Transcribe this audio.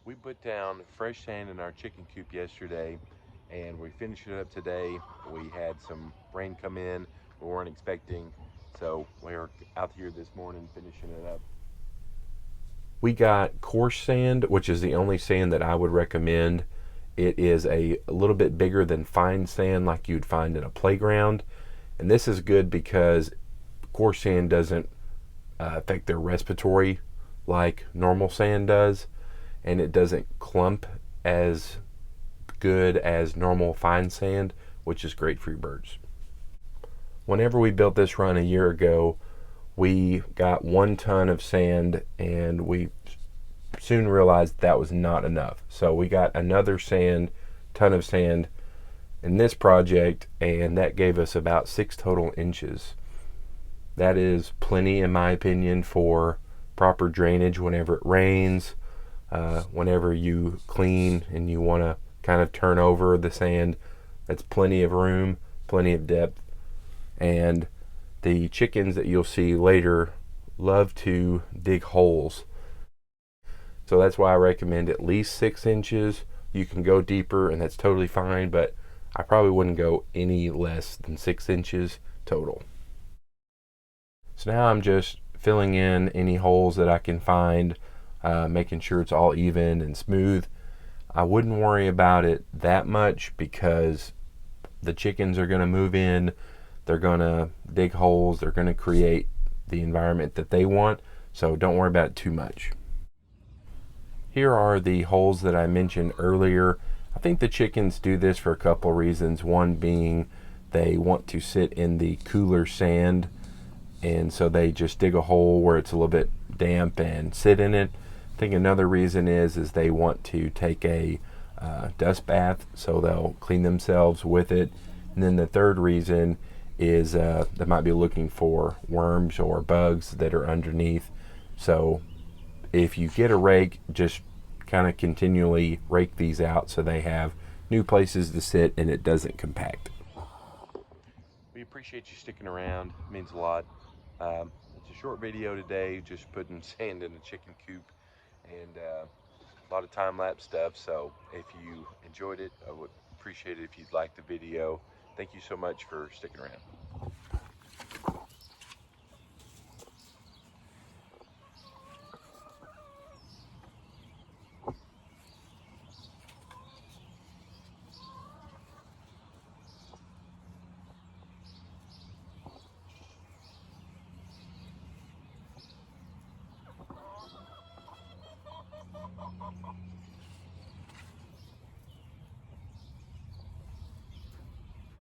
We put down fresh sand in our chicken coop yesterday and we finished it up today. We had some rain come in we weren't expecting, so we are out here this morning finishing it up. We got coarse sand, which is the only sand that I would recommend. It is a little bit bigger than fine sand like you'd find in a playground, and this is good because coarse sand doesn't affect their respiratory like normal sand does, and it doesn't clump as good as normal fine sand, which is great for your birds. Whenever we built this run a year ago, we got 1 ton of sand and we soon realized that was not enough. So we got another ton of sand in this project, and that gave us about 6 total inches. That is plenty, in my opinion, for proper drainage whenever it rains, whenever you clean and you want to kind of turn over the sand. That's plenty of room, plenty of depth. And the chickens that you'll see later love to dig holes. So that's why I recommend at least 6 inches. You can go deeper and that's totally fine, but I probably wouldn't go any less than 6 inches total. So now I'm just filling in any holes that I can find, making sure it's all even and smooth. I wouldn't worry about it that much because the chickens are going to move in, they're going to dig holes, they're going to create the environment that they want, so don't worry about it too much. Here are the holes that I mentioned earlier. I think the chickens do this for a couple reasons. One being they want to sit in the cooler sand, and so they just dig a hole where it's a little bit damp and sit in it. I think another reason is they want to take a dust bath, so they'll clean themselves with it. And then the third reason is they might be looking for worms or bugs that are underneath. So if you get a rake, just kind of continually rake these out so they have new places to sit and it doesn't compact. We appreciate you sticking around. It means a lot. It's a short video today, just putting sand in a chicken coop and a lot of time-lapse stuff. So if you enjoyed it, I would appreciate it if you'd like the video. Thank you so much for sticking around.